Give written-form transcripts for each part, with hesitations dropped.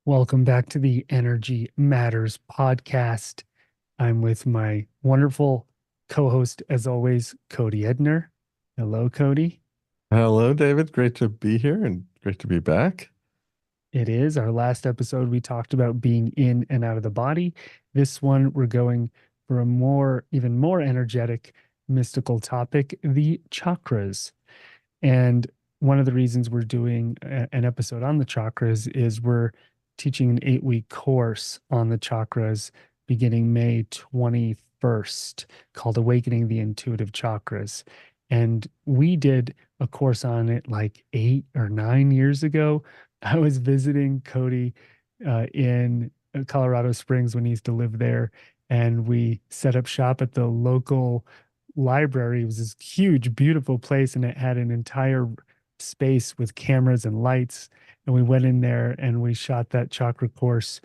Welcome back to the Energy Matters podcast. I'm with my wonderful co host, as always, Cody Edner. Hello, Cody. Hello, David. Great to be here and great to be back. It is our last episode. We talked about being in and out of the body. This one, we're going for a even more energetic, mystical topic, the chakras. And one of the reasons we're doing an episode on the chakras is we're teaching an 8-week course on the chakras beginning May 21st called Awakening the Intuitive Chakras. And we did a course on it like 8 or 9 years ago. I was visiting Cody in Colorado Springs when he used to live there. And we set up shop at the local library. It was this huge, beautiful place, and it had an entire space with cameras and lights. And we went in there and we shot that chakra course,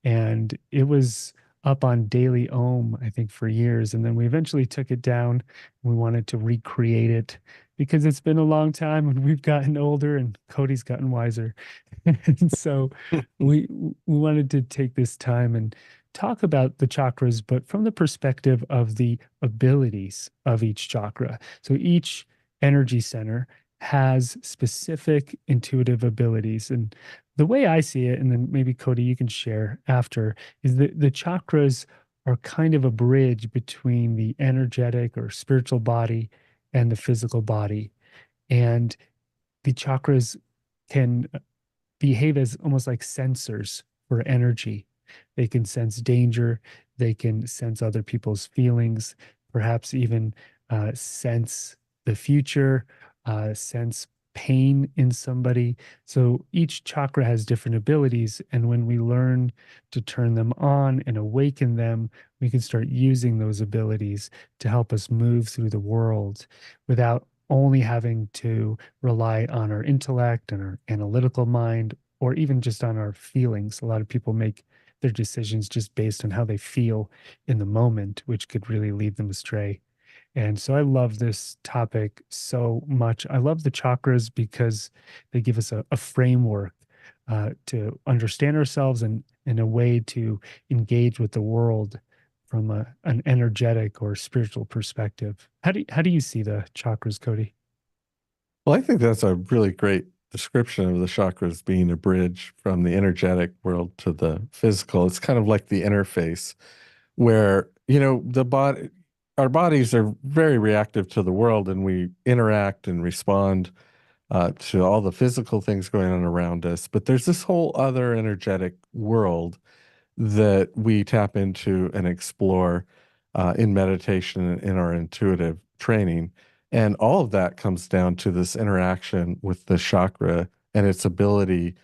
and it was up on Daily Ohm, I think, for years. And then we eventually took it down. We wanted to recreate it because it's been a long time and we've gotten older and Cody's gotten wiser. And so we wanted to take this time and talk about the chakras, but from the perspective of the abilities of each chakra. So each energy center has specific intuitive abilities. And the way I see it, and then maybe Cody, you can share after, is that the chakras are kind of a bridge between the energetic or spiritual body and the physical body. And the chakras can behave as almost like sensors for energy. They can sense danger, they can sense other people's feelings, perhaps even sense the future, sense pain in somebody. So each chakra has different abilities. And when we learn to turn them on and awaken them, we can start using those abilities to help us move through the world without only having to rely on our intellect and our analytical mind, or even just on our feelings. A lot of people make their decisions just based on how they feel in the moment, which could really lead them astray. And so I love this topic so much. I love the chakras because they give us a framework to understand ourselves and a way to engage with the world from an energetic or spiritual perspective. How do you see the chakras, Cody? Well, I think that's a really great description of the chakras being a bridge from the energetic world to the physical. It's kind of like the interface where, the body, our bodies are very reactive to the world and we interact and respond to all the physical things going on around us. But there's this whole other energetic world that we tap into and explore in meditation and in our intuitive training. And all of that comes down to this interaction with the chakra and its ability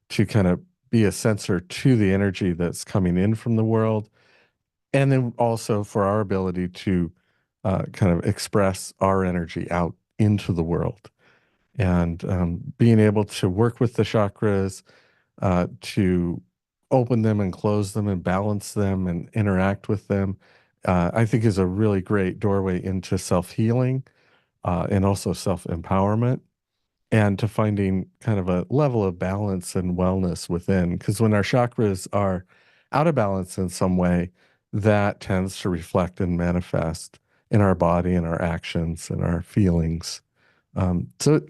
to kind of be a sensor to the energy that's coming in from the world. And then also for our ability to kind of express our energy out into the world. And being able to work with the chakras, to open them and close them and balance them and interact with them, I think is a really great doorway into self-healing and also self-empowerment and to finding kind of a level of balance and wellness within. Because when our chakras are out of balance in some way, that tends to reflect and manifest in our body and our actions and our feelings. So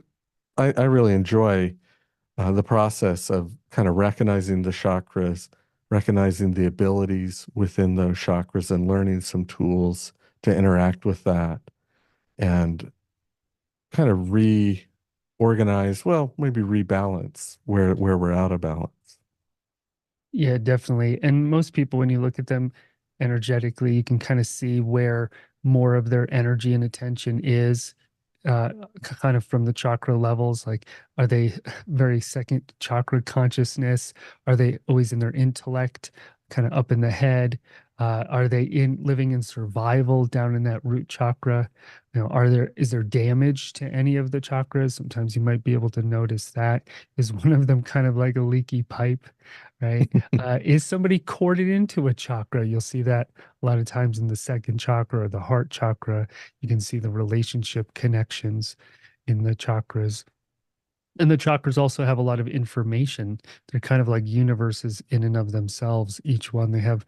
I really enjoy the process of kind of recognizing the chakras, recognizing the abilities within those chakras, and learning some tools to interact with that and kind of reorganize, well, maybe rebalance where we're out of balance. Yeah, definitely. And most people, when you look at them energetically, you can kind of see where more of their energy and attention is, uh, kind of from the chakra levels. Like, are they very second chakra consciousness? Are they always in their intellect, kind of up in the head? Are they in living in survival down in that root chakra? Is there damage to any of the chakras? Sometimes you might be able to notice that. Is one of them kind of like a leaky pipe? Right? Is somebody corded into a chakra? You'll see that a lot of times in the second chakra or the heart chakra. You can see the relationship connections in the chakras. And the chakras also have a lot of information. They're kind of like universes in and of themselves. Each one they have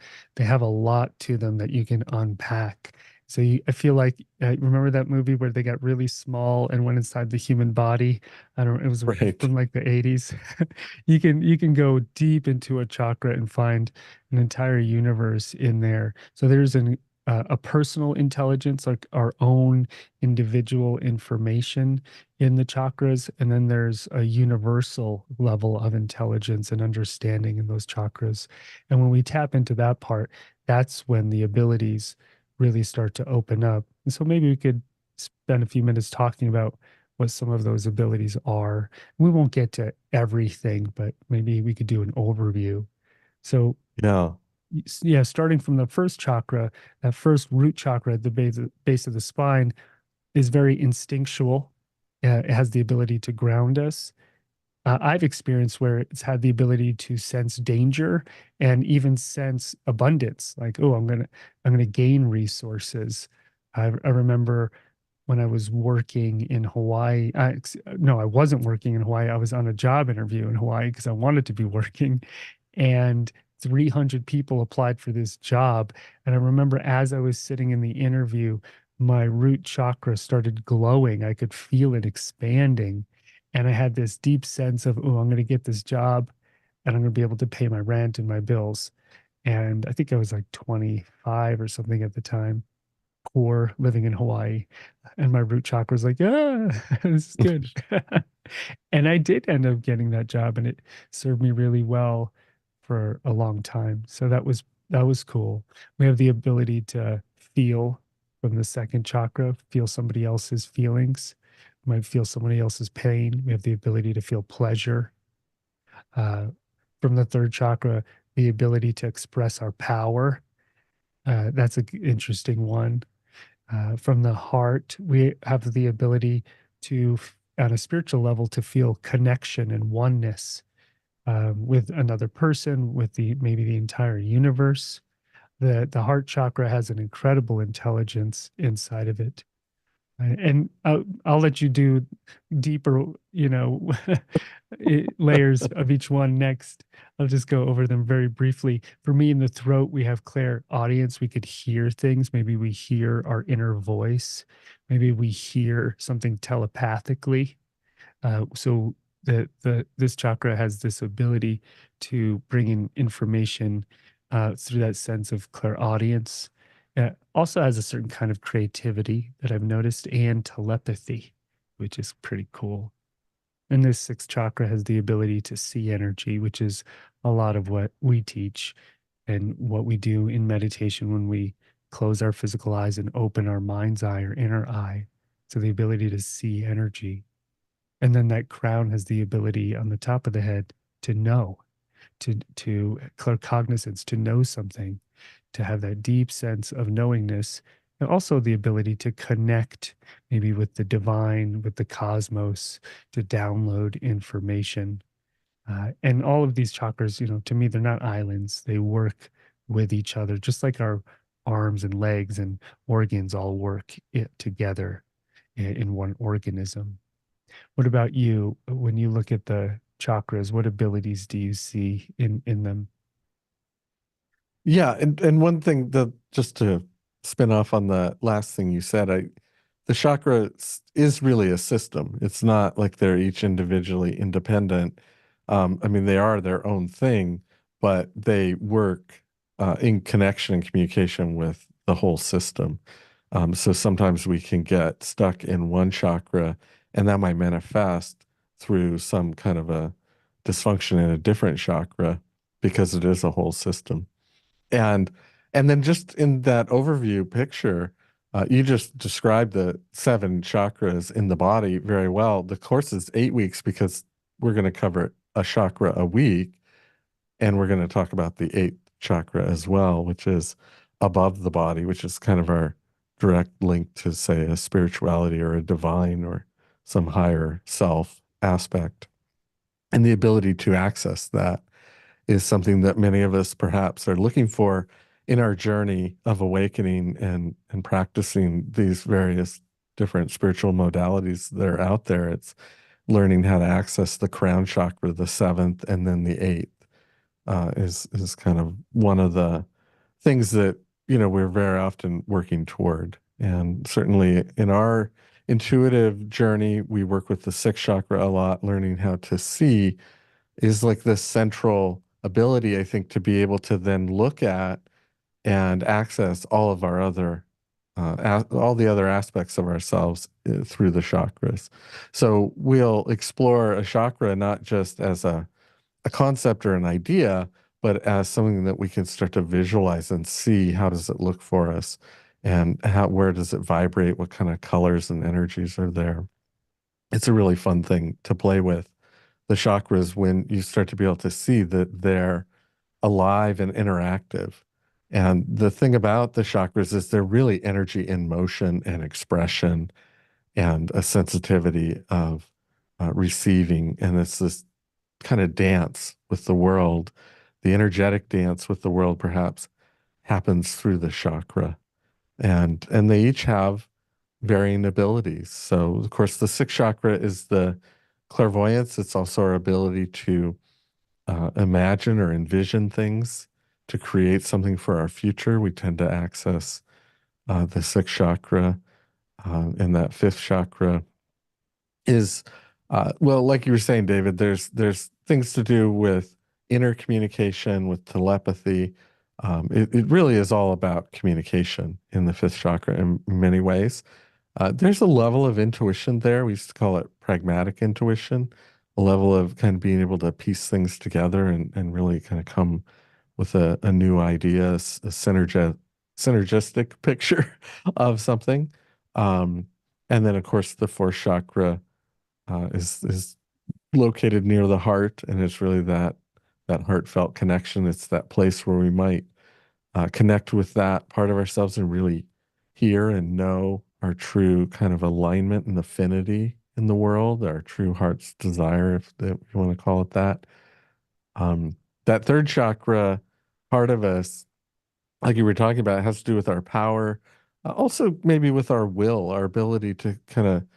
a lot to them that you can unpack. So I feel like remember that movie where they got really small and went inside the human body? I don't. It was Right. from like the 80s. You can go deep into a chakra and find an entire universe in there. So there's a personal intelligence, like our own individual information in the chakras, and then there's a universal level of intelligence and understanding in those chakras. And when we tap into that part, that's when the abilities really start to open up. And so maybe we could spend a few minutes talking about what some of those abilities are. We won't get to everything, but maybe we could do an overview. So Yeah. yeah, starting from the first chakra, that first root chakra at the base of the spine is very instinctual. It has the ability to ground us. I've experienced where it's had the ability to sense danger and even sense abundance. Like, oh, I'm gonna gain resources. I remember when I was working in Hawaii. No, I wasn't working in Hawaii. I was on a job interview in Hawaii because I wanted to be working, and 300 people applied for this job. And I remember as I was sitting in the interview, my root chakra started glowing. I could feel it expanding. And I had this deep sense of, oh, I'm going to get this job and I'm going to be able to pay my rent and my bills. And I think I was like 25 or something at the time, poor, living in Hawaii. And my root chakra was like, yeah, this is good. And I did end up getting that job, and it served me really well for a long time. So that was cool. We have the ability to feel from the second chakra, feel somebody else's feelings. We might feel somebody else's pain. We have the ability to feel pleasure. Uh, from the third chakra, the ability to express our power. That's an interesting one. From the heart, we have the ability to, on a spiritual level, to feel connection and oneness with another person, with the maybe the entire universe. The heart chakra has an incredible intelligence inside of it. And I'll let you do deeper, layers of each one next. I'll just go over them very briefly. For me, in the throat, we have clear audience. We could hear things. Maybe we hear our inner voice. Maybe we hear something telepathically. So the this chakra has this ability to bring in information through that sense of clairaudience. It also has a certain kind of creativity that I've noticed, and telepathy, which is pretty cool. And this sixth chakra has the ability to see energy, which is a lot of what we teach and what we do in meditation when we close our physical eyes and open our mind's eye or inner eye. So the ability to see energy. And then that crown has the ability on the top of the head to know, to claircognizance, to know something, to have that deep sense of knowingness, and also the ability to connect maybe with the divine, with the cosmos, to download information. And all of these chakras, to me, they're not islands. They work with each other, just like our arms and legs and organs all work together in one organism. What about you? When you look at the chakras, what abilities do you see in them? Yeah, and one thing that just to spin off on the last thing you said, the chakra is really a system. It's not like they're each individually independent. I mean, they are their own thing, but they work in connection and communication with the whole system. So sometimes we can get stuck in one chakra, and that might manifest through some kind of a dysfunction in a different chakra because it is a whole system. And and then just in that overview picture, you just described the seven chakras in the body very well. The course is 8 weeks because we're going to cover a chakra a week, and we're going to talk about the eighth chakra as well, which is above the body, which is kind of our direct link to, say, a spirituality or a divine or some higher self aspect, and the ability to access that is something that many of us perhaps are looking for in our journey of awakening and practicing these various different spiritual modalities that are out there. It's learning how to access the crown chakra, the seventh, and then the eighth, is kind of one of the things that, we're very often working toward. And certainly in our intuitive journey, we work with the sixth chakra a lot, learning how to see is like this central ability, I think, to be able to then look at and access all of our other, all the other aspects of ourselves through the chakras. So we'll explore a chakra not just as a concept or an idea, but as something that we can start to visualize and see how does it look for us and where does it vibrate, what kind of colors and energies are there. It's a really fun thing to play with the chakras when you start to be able to see that they're alive and interactive. And the thing about the chakras is they're really energy in motion and expression and a sensitivity of receiving. And it's this kind of dance with the world. The energetic dance with the world perhaps happens through the chakra. And they each have varying abilities. So of course the sixth chakra is the clairvoyance. It's also our ability to imagine or envision things, to create something for our future. We tend to access the sixth chakra, and that fifth chakra is, well, like you were saying, David, there's things to do with inner communication, with telepathy. It really is all about communication in the fifth chakra in many ways. There's a level of intuition there. We used to call it pragmatic intuition, a level of kind of being able to piece things together and really kind of come with a new idea, a synergistic picture of something. Um, and then, of course, the fourth chakra is located near the heart, and it's really that heartfelt connection. It's that place where we might connect with that part of ourselves and really hear and know our true kind of alignment and affinity in the world, our true heart's desire, if you want to call it that. Um, that third chakra part of us, like you were talking about, has to do with our power, also maybe with our will, our ability to kind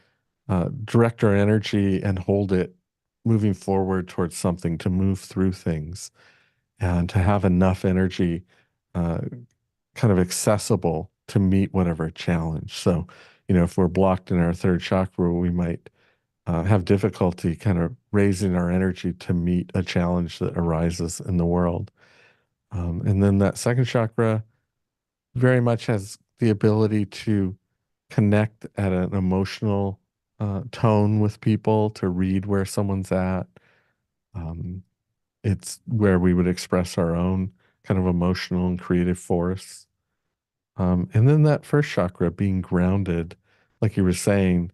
of direct our energy and hold it moving forward towards something, to move through things, and to have enough energy uh, kind of accessible to meet whatever challenge. So, if we're blocked in our third chakra, we might have difficulty kind of raising our energy to meet a challenge that arises in the world. And then that second chakra very much has the ability to connect at an emotional tone with people, to read where someone's at. Um, it's where we would express our own kind of emotional and creative force. And then that first chakra, being grounded, like you were saying,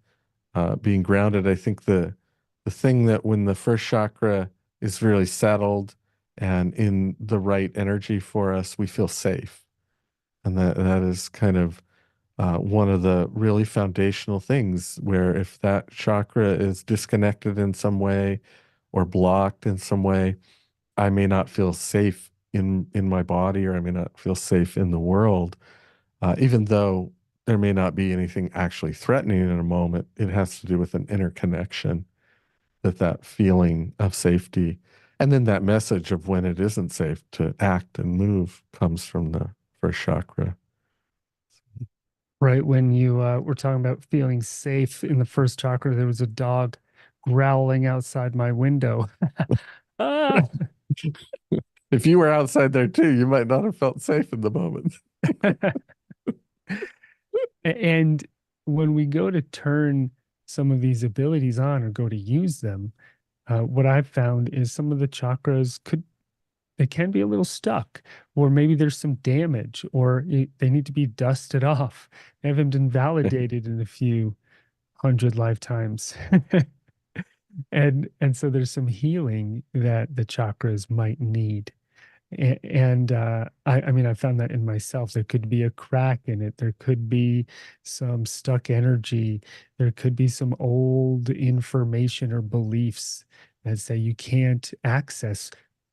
being grounded, I think the thing that when the first chakra is really settled and in the right energy for us, we feel safe. And that is kind of one of the really foundational things, where if that chakra is disconnected in some way or blocked in some way, I may not feel safe in my body, or I may not feel safe in the world, even though there may not be anything actually threatening in a moment. It has to do with an interconnection, that feeling of safety. And then that message of when it isn't safe to act and move comes from the first chakra. Right when you were talking about feeling safe in the first chakra, there was a dog growling outside my window. Ah! If you were outside there too, you might not have felt safe in the moment. And when we go to turn some of these abilities on or go to use them, what I've found is some of the chakras they can be a little stuck, or maybe there's some damage, or they need to be dusted off. They haven't been validated in a few hundred lifetimes. And so there's some healing that the chakras might need. And I mean, I found that in myself. There could be a crack in it. There could be some stuck energy. There could be some old information or beliefs that say you can't access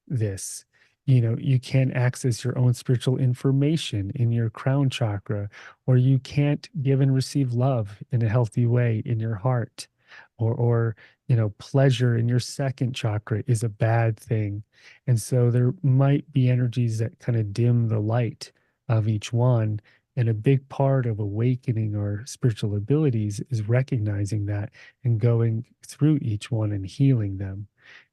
this. You can't access your own spiritual information in your crown chakra, or you can't give and receive love in a healthy way in your heart, or pleasure in your second chakra is a bad thing. And so there might be energies that kind of dim the light of each one. And a big part of awakening our spiritual abilities is recognizing that and going through each one and healing them.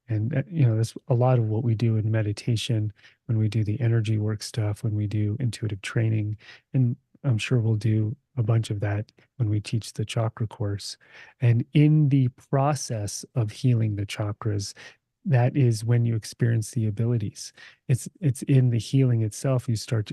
And that's a lot of what we do in meditation, when we do the energy work stuff, when we do intuitive training. And I'm sure we'll do a bunch of that when we teach the chakra course. And in the process of healing the chakras, that is when you experience the abilities. It's in the healing itself you start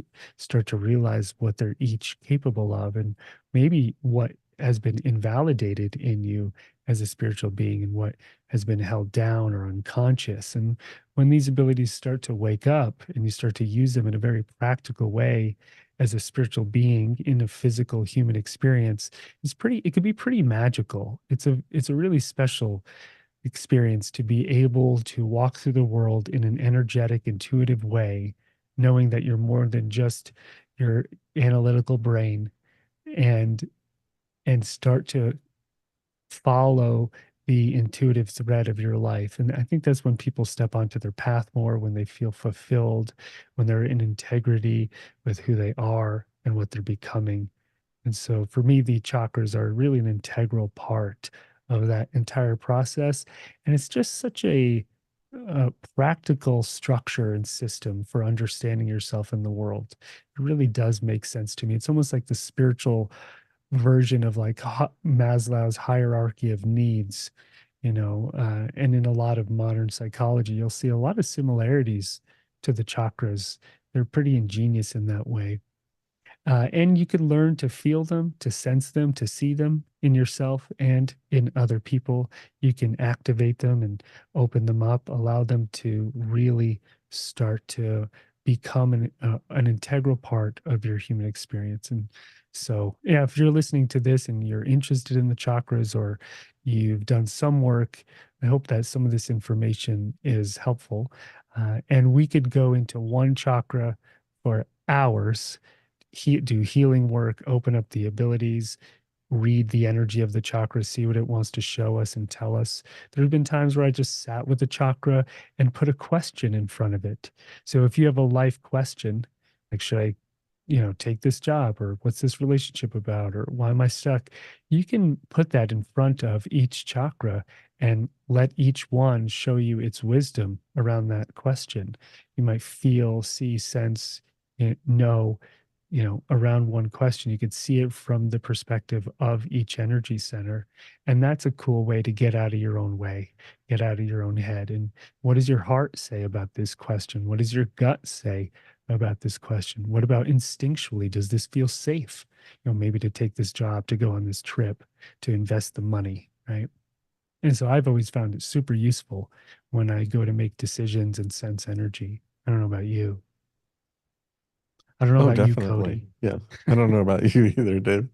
to realize what they're each capable of, and maybe what has been invalidated in you as a spiritual being, and what has been held down or unconscious. And when these abilities start to wake up and you start to use them in a very practical way as a spiritual being in a physical human experience, it could be pretty magical. It's a really special experience to be able to walk through the world in an energetic, intuitive way, knowing that you're more than just your analytical brain, and start to follow the intuitive thread of your life. And I think that's when people step onto their path more, when they feel fulfilled, when they're in integrity with who they are and what they're becoming. And so for me, the chakras are really an integral part of that entire process. And it's just such a practical structure and system for understanding yourself in the world. It really does make sense to me. It's almost like the spiritual version of like Maslow's hierarchy of needs, and in a lot of modern psychology, you'll see a lot of similarities to the chakras. They're pretty ingenious in that way. And you can learn to feel them, to sense them, to see them in yourself and in other people. You can activate them and open them up, allow them to really start to become an integral part of your human experience. And so, yeah, if you're listening to this and you're interested in the chakras, or you've done some work, I hope that some of this information is helpful. And we could go into one chakra for hours, do healing work, open up the abilities, read the energy of the chakra, see what it wants to show us and tell us. There have been times where I just sat with the chakra and put a question in front of it. So if you have a life question, like, should I, take this job, or what's this relationship about, or why am I stuck? You can put that in front of each chakra and let each one show you its wisdom around that question. You might feel, see, sense, know, around one question. You could see it from the perspective of each energy center. And that's a cool way to get out of your own way, get out of your own head. And what does your heart say about this question? What does your gut say about this question? What about instinctually? Does this feel safe? Maybe to take this job, to go on this trip, to invest the money, right? And so I've always found it super useful when I go to make decisions and sense energy. I don't know about you. I don't know Oh, about you, definitely. Cody. Yeah. I don't know about you either, Dave.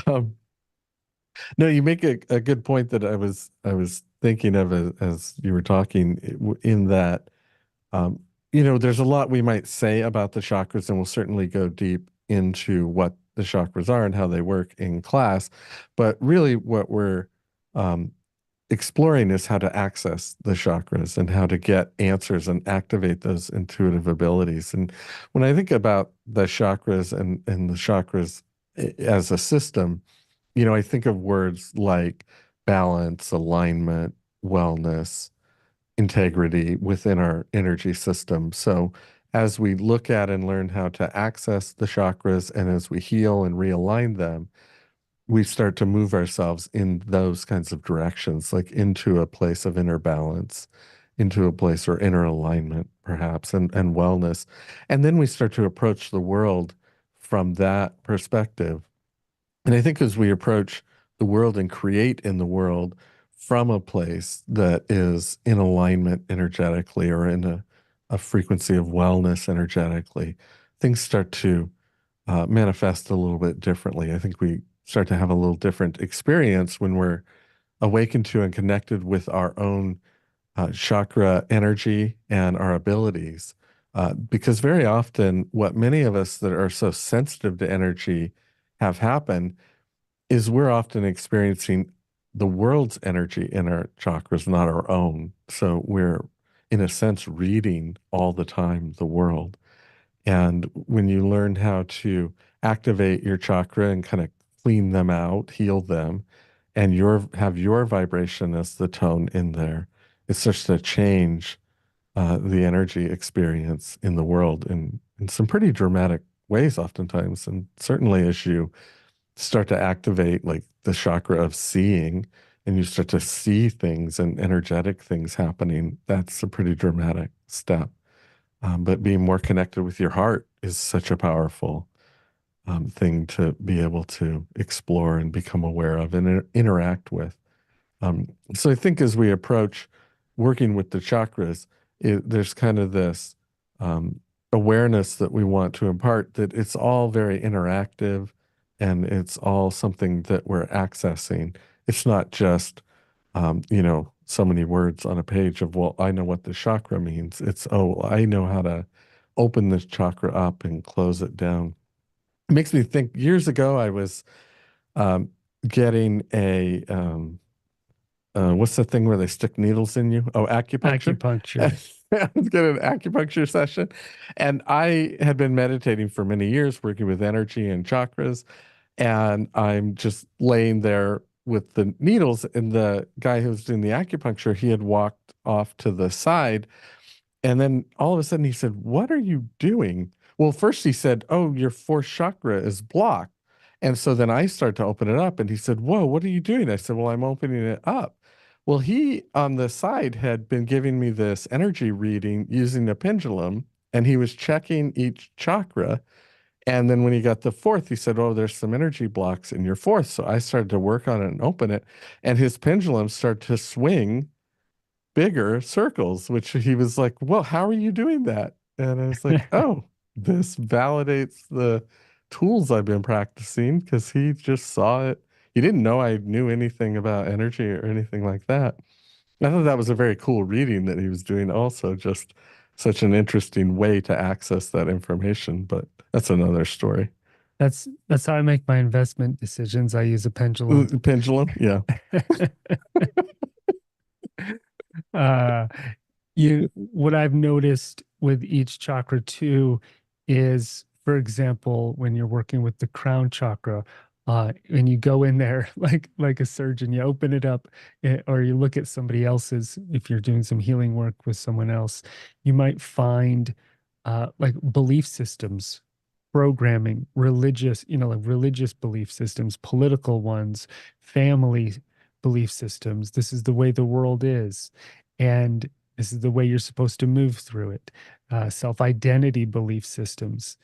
Um, no, you make a good point that I was thinking of as you were talking, in that um, there's a lot we might say about the chakras, and we'll certainly go deep into what the chakras are and how they work in class. But really what we're um, exploring is how to access the chakras and how to get answers and activate those intuitive abilities. And when I think about the chakras and the chakras as a system, I think of words like balance, alignment, wellness, integrity within our energy system. So as we look at and learn how to access the chakras, and as we heal and realign them, we start to move ourselves in those kinds of directions, like into a place of inner balance, into a place or inner alignment, perhaps, and wellness. And then we start to approach the world from that perspective. And I think as we approach the world and create in the world from a place that is in alignment energetically, or in a frequency of wellness energetically, things start to manifest a little bit differently. I think we start to have a little different experience when we're awakened to and connected with our own chakra energy and our abilities. Because very often, what many of us that are so sensitive to energy have happen is we're often experiencing the world's energy in our chakras, not our own. So we're, in a sense, reading all the time the world. And when you learn how to activate your chakra and kind of clean them out, heal them, and have your vibration as the tone in there, it starts to change the energy experience in the world in some pretty dramatic ways, oftentimes. And certainly as you start to activate like the chakra of seeing and you start to see things and energetic things happening, that's a pretty dramatic step. But being more connected with your heart is such a powerful thing to be able to explore and become aware of and interact with. So I think as we approach working with the chakras, there's kind of this um, awareness that we want to impart that it's all very interactive and it's all something that we're accessing. It's not just, so many words on a page of, well, I know what the chakra means. It's, oh, I know how to open this chakra up and close it down. It makes me think years ago, I was um, getting what's the thing where they stick needles in you? Oh, acupuncture. Acupuncture. I was getting an acupuncture session, and I had been meditating for many years, working with energy and chakras, and I'm just laying there with the needles, and the guy who was doing the acupuncture, he had walked off to the side, and then all of a sudden he said, "What are you doing?" Well, first he said, "Oh, your fourth chakra is blocked." And so then I started to open it up and he said, "Whoa, what are you doing?" I said, "Well, I'm opening it up." Well, he on the side had been giving me this energy reading using a pendulum and he was checking each chakra. And then when he got the fourth, he said, "Oh, there's some energy blocks in your fourth." So I started to work on it and open it. And his pendulum started to swing bigger circles, which he was like, "Well, how are you doing that?" And I was like, "Oh, this validates the tools I've been practicing," because he just saw it. He didn't know I knew anything about energy or anything like that. I thought that was a very cool reading that he was doing, also, just such an interesting way to access that information. But that's another story. That's how I make my investment decisions. I use a pendulum. Pendulum, yeah. uh what I've noticed with each chakra too is, for example, when you're working with the crown chakra, and you go in there like a surgeon, you open it up, or you look at somebody else's, if you're doing some healing work with someone else, you might find like belief systems, programming, religious, like religious belief systems, political ones, family belief systems. This is the way the world is. And this is the way you're supposed to move through it. Self identity belief systems.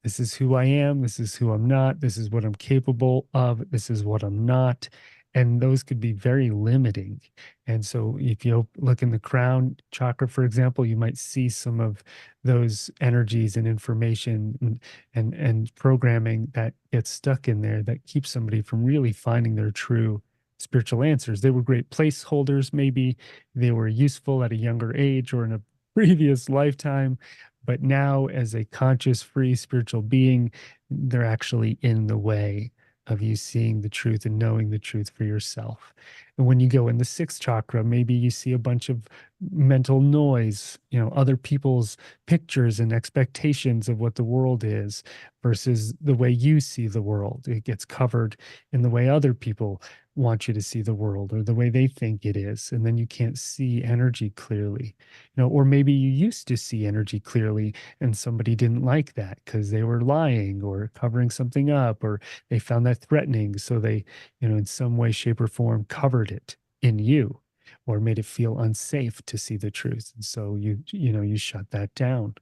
This is who I am. This is who I'm not. This is what I'm capable of. This is what I'm not. And those could be very limiting. And so, if you look in the crown chakra, for example, you might see some of those energies and information and programming that gets stuck in there that keeps somebody from really finding their true spiritual answers. They were great placeholders, maybe they were useful at a younger age or in a previous lifetime, but now, as a conscious, free spiritual being, they're actually in the way of you seeing the truth and knowing the truth for yourself. And when you go in the sixth chakra, maybe you see a bunch of mental noise, other people's pictures and expectations of what the world is versus the way you see the world. It gets covered in the way other people want you to see the world or the way they think it is. And then you can't see energy clearly, or maybe you used to see energy clearly and somebody didn't like that because they were lying or covering something up, or they found that threatening. So they, in some way, shape, or form covered it in you or made it feel unsafe to see the truth. And so you shut that down.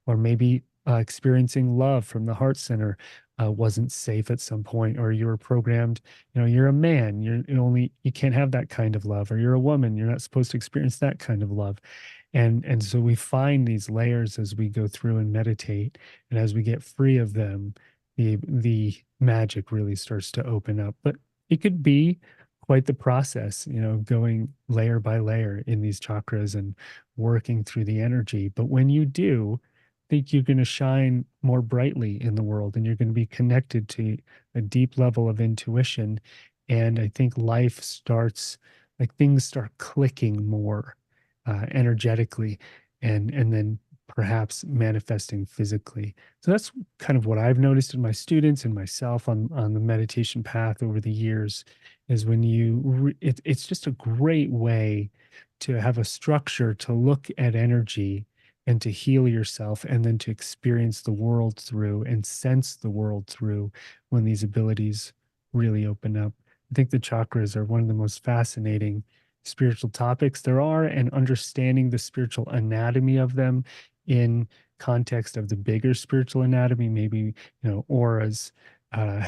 Or maybe experiencing love from the heart center wasn't safe at some point, or you were programmed, you're a man, you can't have that kind of love, or you're a woman, you're not supposed to experience that kind of love. And so we find these layers as we go through and meditate, and as we get free of them, the magic really starts to open up. But it could be quite the process, going layer by layer in these chakras and working through the energy. But when you do, I think you're going to shine more brightly in the world, and you're going to be connected to a deep level of intuition, And I think life starts, like things start clicking more energetically, and then perhaps manifesting physically. So that's kind of what I've noticed in my students and myself on the meditation path over the years, is when it's just a great way to have a structure to look at energy and to heal yourself, and then to experience the world through and sense the world through when these abilities really open up. I think the chakras are one of the most fascinating spiritual topics there are, and understanding the spiritual anatomy of them in context of the bigger spiritual anatomy, maybe, auras, uh,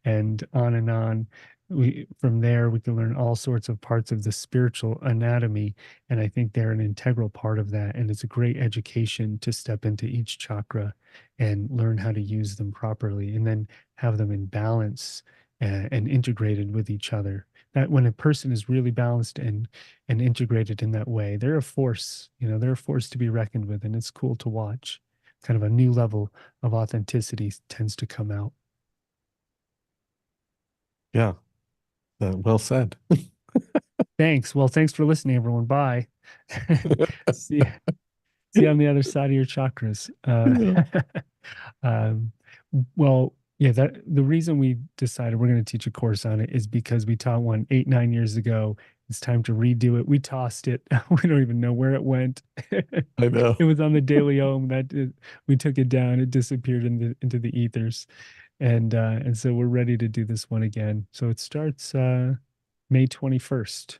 and on and on. We From there we can learn all sorts of parts of the spiritual anatomy, and I think they're an integral part of that. And it's a great education to step into each chakra and learn how to use them properly, and then have them in balance and integrated with each other. That when a person is really balanced and integrated in that way, they're a force. They're a force to be reckoned with, and it's cool to watch. Kind of a new level of authenticity tends to come out. Yeah, well said. Thanks. Well, thanks for listening, everyone. Bye. see See you on the other side of your chakras. Yeah. Um, well, yeah, that the reason we decided we're going to teach a course on it is because we taught one 8, 9 years ago. It's time to redo it. We tossed it. We don't even know where it went. I know. It was on the Daily Home we took it down. It disappeared into the ethers, and so we're ready to do this one again. So it starts May 21st,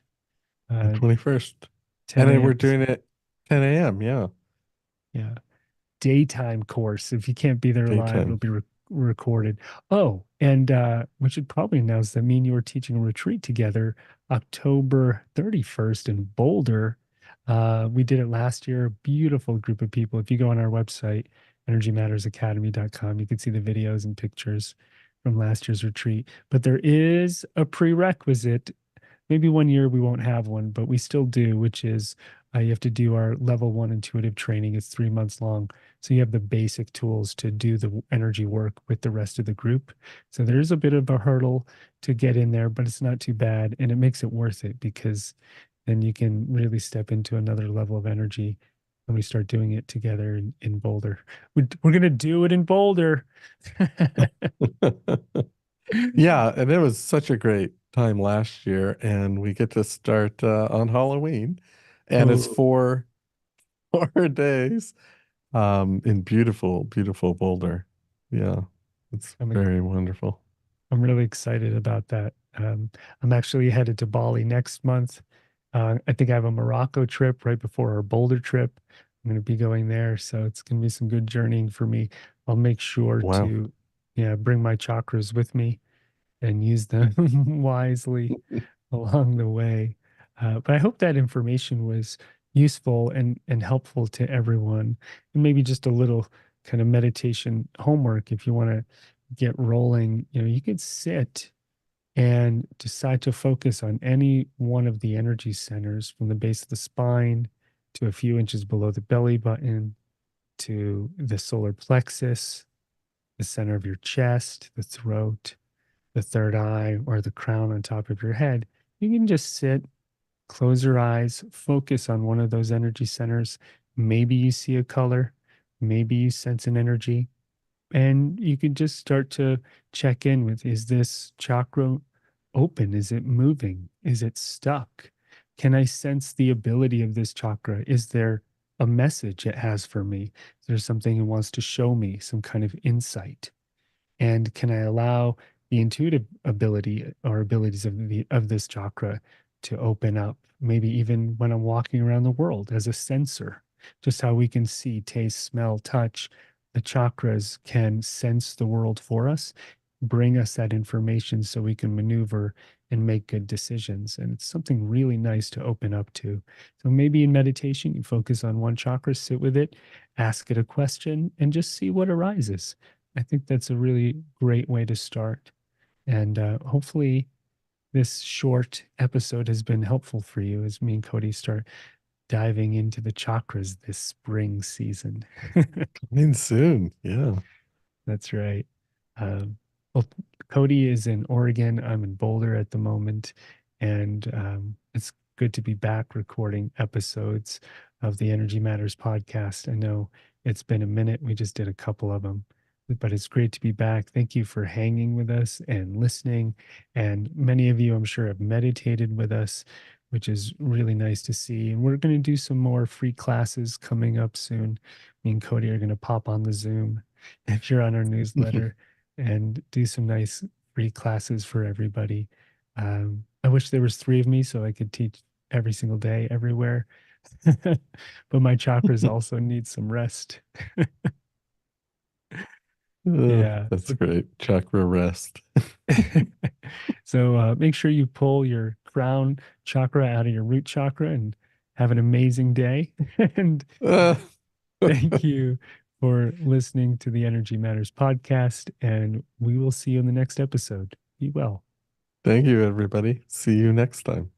The uh, 21st. And 10 then we're a.m. doing it 10 a.m. Yeah. Yeah. Daytime course. If you can't be there live, it'll Daytime. be recorded. Oh, and we should probably announce that me and you are teaching a retreat together October 31st in Boulder. We did it last year. A beautiful group of people. If you go on our website, energymattersacademy.com, you can see the videos and pictures from last year's retreat. But there is a prerequisite. Maybe one year we won't have one, but we still do, which is you have to do our level one intuitive training. It's 3 months long. So you have the basic tools to do the energy work with the rest of the group. So there's a bit of a hurdle to get in there, but it's not too bad. And it makes it worth it, because then you can really step into another level of energy when we start doing it together in Boulder. We're going to do it in Boulder. Yeah, and it was such a great time last year, and we get to start on Halloween, and it's Oh, 4 days in beautiful, beautiful Boulder. Yeah, it's I'm very wonderful. I'm really excited about that. I'm actually headed to Bali next month. I think I have a Morocco trip right before our Boulder trip. I'm going to be going there, so it's going to be some good journeying for me. I'll make sure Wow. to, yeah, bring my chakras with me and use them wisely along the way. But I hope that information was useful and helpful to everyone, and maybe just a little kind of meditation homework if you want to get rolling. You could sit and decide to focus on any one of the energy centers from the base of the spine to a few inches below the belly button to the solar plexus, the center of your chest, the throat, the third eye, or the crown on top of your head. You can just sit, close your eyes, focus on one of those energy centers. Maybe you see a color, maybe you sense an energy, and you can just start to check in with, is this chakra open? Is it moving? Is it stuck? Can I sense the ability of this chakra? Is there a message it has for me? Is there something it wants to show me, some kind of insight? And can I allow the intuitive ability or abilities of this chakra to open up, maybe even when I'm walking around the world as a sensor? Just how we can see, taste, smell, touch, the chakras can sense the world for us, bring us that information so we can maneuver and make good decisions. And it's something really nice to open up to. So maybe in meditation, you focus on one chakra, sit with it, ask it a question, and just see what arises. I think that's a really great way to start. And hopefully, this short episode has been helpful for you as me and Cody start diving into the chakras this spring season. Coming soon. Yeah. That's right. Um, Well, Cody is in Oregon. I'm in Boulder at the moment, and it's good to be back recording episodes of the Energy Matters podcast. I know it's been a minute. We just did a couple of them, but it's great to be back. Thank you for hanging with us and listening. And many of you, I'm sure, have meditated with us, which is really nice to see. And we're going to do some more free classes coming up soon. Me and Cody are going to pop on the Zoom if you're on our newsletter and do some nice free classes for everybody. I wish there was three of me so I could teach every single day, everywhere. But my chakras also need some rest. Yeah. That's great. Chakra rest. So make sure you pull your crown chakra out of your root chakra and have an amazing day. And Uh, thank you for listening to the Energy Matters podcast. And we will see you in the next episode. Be well. Thank you, everybody. See you next time.